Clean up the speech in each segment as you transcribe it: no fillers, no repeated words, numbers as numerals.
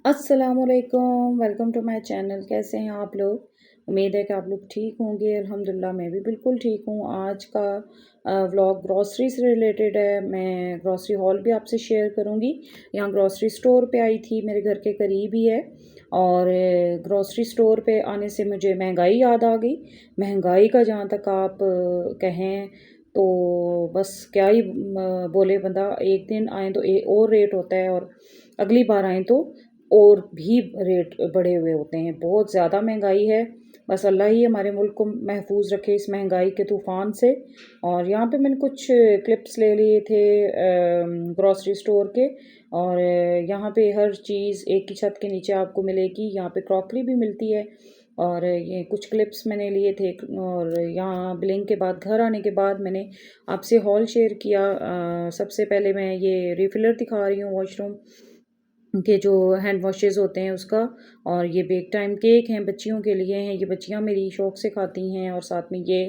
अस्सलामुअलैकुम, welcome to my channel. कैसे हैं आप लोग? उम्मीद है कि आप लोग ठीक होंगे। अल्हम्दुलिल्लाह मैं भी बिल्कुल ठीक हूँ। आज का व्लॉग ग्रॉसरी से रिलेटेड है। मैं ग्रॉसरी हॉल भी आपसे शेयर करूँगी। यहाँ ग्रॉसरी स्टोर पे आई थी, मेरे घर के करीब ही है। और ग्रॉसरी स्टोर पे आने से मुझे महंगाई याद आ गई। महंगाई का जहाँ तक आप कहें तो बस क्या ही बोले बंदा। एक दिन आए तो और रेट होता है, और अगली बार आए तो और भी रेट बढ़े हुए होते हैं। बहुत ज़्यादा महंगाई है। बस अल्लाह ही हमारे मुल्क को महफूज रखे इस महंगाई के तूफ़ान से। और यहाँ पे मैंने कुछ क्लिप्स ले लिए थे ग्रॉसरी स्टोर के। और यहाँ पे हर चीज़ एक ही छत के नीचे आपको मिलेगी। यहाँ पे क्रॉकरी भी मिलती है। और ये कुछ क्लिप्स मैंने लिए थे। और यहाँ बिलिंग के बाद, घर आने के बाद, मैंने आपसे हॉल शेयर किया। सबसे पहले मैं ये रिफिलर दिखा रही हूँ वॉशरूम के, जो हैंड वॉशेज़ होते हैं उसका। और ये बेक टाइम केक हैं, बच्चियों के लिए हैं। ये बच्चियाँ मेरी शौक़ से खाती हैं। और साथ में ये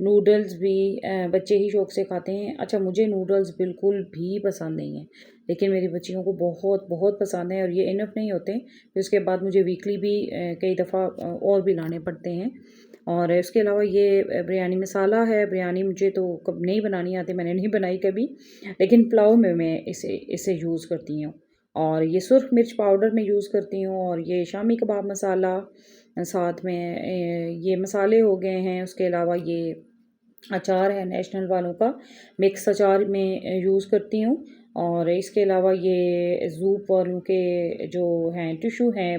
नूडल्स भी बच्चे ही शौक़ से खाते हैं। अच्छा, मुझे नूडल्स बिल्कुल भी पसंद नहीं है, लेकिन मेरी बच्चियों को बहुत बहुत पसंद है। और ये इनफ नहीं होते, फिर उसके बाद मुझे वीकली भी कई दफ़ा और भी लाने पड़ते हैं। और इसके अलावा ये बिरयानी मसाला है। बिरयानी मुझे तो कब नहीं बनानी आती, मैंने नहीं बनाई कभी, लेकिन पुलाव में मैं इसे इसे यूज़ करती हूँ। और ये सुर्ख मिर्च पाउडर मैं यूज़ करती हूँ। और ये शामी कबाब मसाला, साथ में ये मसाले हो गए हैं। उसके अलावा ये अचार है नेशनल वालों का, मिक्स अचार में यूज़ करती हूँ। और इसके अलावा ये ज़ूप वालों के जो हैं टिशू हैं,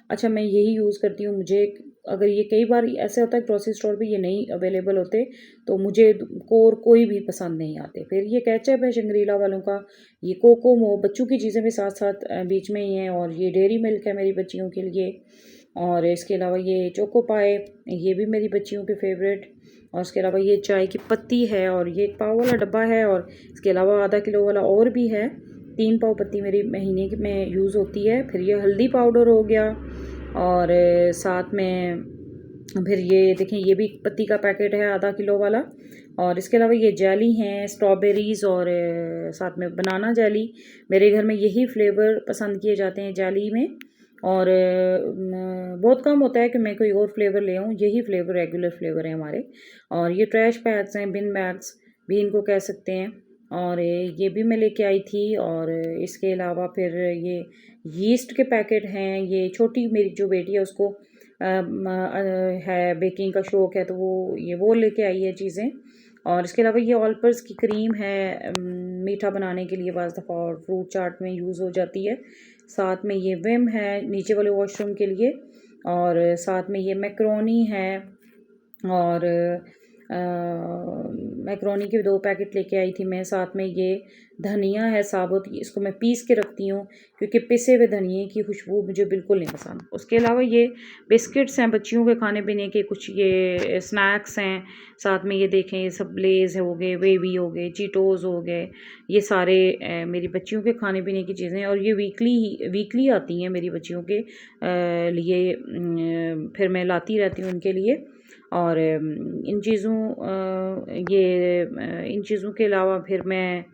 अच्छा मैं यही यूज़ करती हूँ। मुझे अगर ये कई बार ऐसे होता है ग्रोसरी स्टोर पे ये नहीं अवेलेबल होते, तो मुझे और कोई भी पसंद नहीं आते। फिर ये केचप है शंग्रीला वालों का। ये कोकोमो, बच्चों की चीज़ें भी साथ साथ बीच में ही हैं। और ये डेयरी मिल्क है मेरी बच्चियों के लिए। और इसके अलावा ये चोको पाए, ये भी मेरी बच्चियों के फेवरेट। और इसके अलावा ये चाय की पत्ती है, और ये एक पाव वाला डब्बा है। और इसके अलावा आधा किलो वाला और भी है। 3 पाव पत्ती मेरी महीने में यूज़ होती है। फिर ये हल्दी पाउडर हो गया। और साथ में फिर ये देखें, ये भी पत्ती का पैकेट है आधा किलो वाला। और इसके अलावा ये जेली हैं, स्ट्रॉबेरीज़ और साथ में बनाना जेली। मेरे घर में यही फ्लेवर पसंद किए जाते हैं जेली में। और बहुत कम होता है कि मैं कोई और फ्लेवर ले आऊँ, यही फ्लेवर रेगुलर फ्लेवर है हमारे। और ये ट्रैश बैग्स हैं, बिन बैग्स भी इनको कह सकते हैं। और ये भी मैं लेके आई थी। और इसके अलावा फिर ये यीस्ट के पैकेट हैं। ये छोटी मेरी जो बेटी है उसको है बेकिंग का शौक़ है, तो वो लेके आई है चीज़ें। और इसके अलावा ये ऑल पर्स की क्रीम है, मीठा बनाने के लिए बाज़ दफ़ा, और फ्रूट चाट में यूज़ हो जाती है। साथ में ये विम है नीचे वाले वॉशरूम के लिए। और साथ में ये मैक्रोनी है। और मैक्रोनी के 2 पैकेट लेके आई थी मैं। साथ में ये धनिया है साबुत, इसको मैं पीस के रखती हूँ, क्योंकि पिसे हुए धनिए की खुशबू मुझे बिल्कुल नहीं पसंद। उसके अलावा ये बिस्किट्स हैं बच्चियों के खाने पीने के, कुछ ये स्नैक्स हैं। साथ में ये देखें, ये सब लेज़ हो गए, बेबी हो गए, चीटोज़ हो गए। ये सारे मेरी बच्चियों के खाने पीने की चीज़ें हैं। और ये वीकली आती हैं मेरी बच्चियों के लिए। फिर मैं लाती रहती हूँ उनके लिए। और इन चीज़ों के अलावा फिर मैं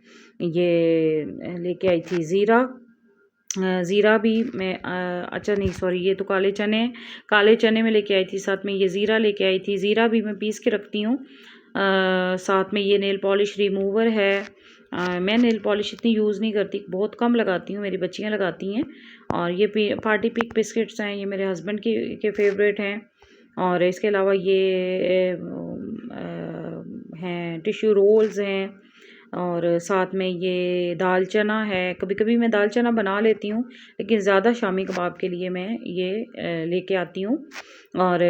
ये लेके आई थी ज़ीरा। ज़ीरा भी मैं अच्छा नहीं, सॉरी, ये तो काले चने हैं। काले चने में लेके आई थी, साथ में ये ज़ीरा लेके आई थी। ज़ीरा भी मैं पीस के रखती हूँ। साथ में ये नेल पॉलिश रिमूवर है। मैं नेल पॉलिश इतनी यूज़ नहीं करती, बहुत कम लगाती हूँ, मेरी बच्चियाँ लगाती हैं। और ये पार्टी पिक बिस्किट्स हैं, ये मेरे हस्बैंड के फेवरेट हैं। और इसके अलावा ये हैं टिश्यू रोल्स हैं। और साथ में ये दाल चना है। कभी कभी मैं दाल चना बना लेती हूँ, लेकिन ज़्यादा शामी कबाब के लिए मैं ये लेके आती हूँ। और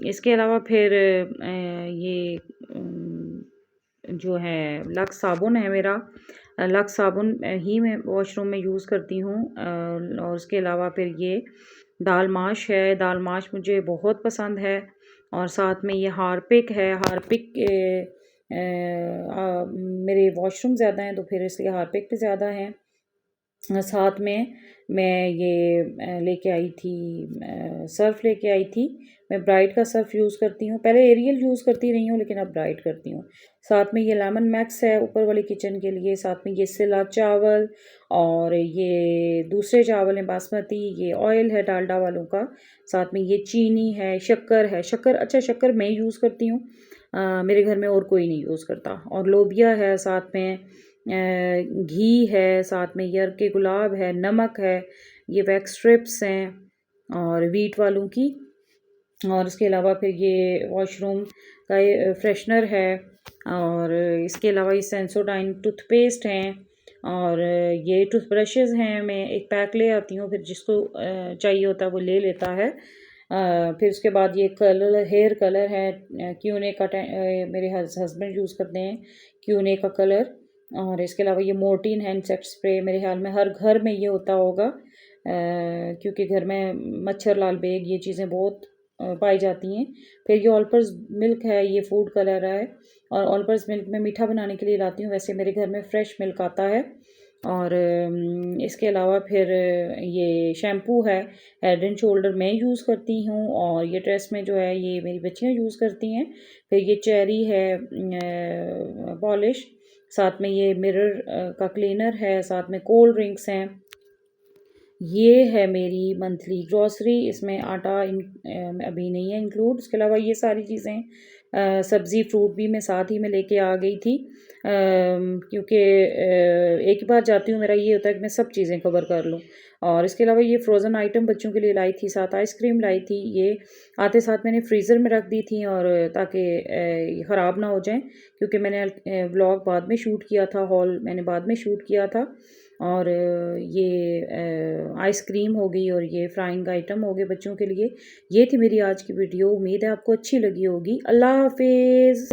इसके अलावा फिर ये जो है लक्स साबुन है मेरा। लक्स साबुन ही मैं वॉशरूम में यूज़ करती हूँ। और उसके अलावा फिर ये दाल माश है। दाल माश मुझे बहुत पसंद है। और साथ में ये हारपिक है। हारपिक मेरे वॉशरूम ज़्यादा हैं, तो फिर इसलिए हारपिक भी ज़्यादा हैं। साथ में मैं ये लेके आई थी, सर्फ़ लेके आई थी। मैं ब्राइट का सर्फ़ यूज़ करती हूँ, पहले एरियल यूज़ करती रही हूँ लेकिन अब ब्राइट करती हूँ। साथ में ये लेमन मैक्स है ऊपर वाली किचन के लिए, साथ में ये सिला चावल और ये दूसरे चावल हैं बासमती, ये ऑयल है डालडा वालों का, साथ में ये चीनी है, शक्कर है। शक्कर, अच्छा शक्कर मैं यूज़ करती हूँ, मेरे घर में और कोई नहीं यूज़ करता। और लोबिया है, साथ में घी है, साथ में ये अर्के गुलाब है, नमक है, ये वैक्स स्ट्रिप्स हैं और व्हीट वालों की। और इसके अलावा फिर ये वॉशरूम का ये फ्रेशनर है और इसके अलावा ये सेंसोडाइन टूथपेस्ट हैं और ये टूथब्रशेज़ हैं। मैं एक पैक ले आती हूँ, फिर जिसको चाहिए होता है वो ले लेता है। फिर उसके बाद ये कलर, हेयर कलर है, क्यूने का मेरे हस्बैंड यूज़ करते हैं क्यूने का कलर। और इसके अलावा ये मोर्टीन है इंसेक्ट स्प्रे, मेरे ख्याल में हर घर में ये होता होगा, क्योंकि घर में मच्छर लाल बेग ये चीज़ें बहुत पाई जाती हैं। फिर ये ऑलपर्स मिल्क है, ये फूड कलर है और ऑलपर्स मिल्क मैं मीठा बनाने के लिए लाती हूँ, वैसे मेरे घर में फ्रेश मिल्क आता है। और इसके अलावा फिर ये शैम्पू है, हेड एंड शोल्डर मैं यूज़ करती हूँ और ये ट्रेस में जो है ये मेरी बच्चियाँ यूज़ करती हैं। फिर ये चेरी है पॉलिश, साथ में ये मिरर का क्लीनर है, साथ में कोल्ड ड्रिंक्स हैं। ये है मेरी मंथली ग्रॉसरी, इसमें आटा अभी नहीं है इंक्लूड। इसके अलावा ये सारी चीज़ें, सब्ज़ी फ्रूट भी मैं साथ ही में लेके आ गई थी, क्योंकि एक ही बार जाती हूँ, मेरा ये होता है कि मैं सब चीज़ें कवर कर लूँ। और इसके अलावा ये फ्रोज़न आइटम बच्चों के लिए लाई थी, साथ आइसक्रीम लाई थी। ये आते साथ मैंने फ्रीज़र में रख दी थी और ताकि ख़राब ना हो जाएं, क्योंकि मैंने व्लॉग बाद में शूट किया था, हॉल मैंने बाद में शूट किया था। और ये आइसक्रीम हो गई और ये फ्राइंग आइटम हो गए बच्चों के लिए। ये थी मेरी आज की वीडियो, उम्मीद है आपको अच्छी लगी होगी। अल्लाह हाफ़िज़।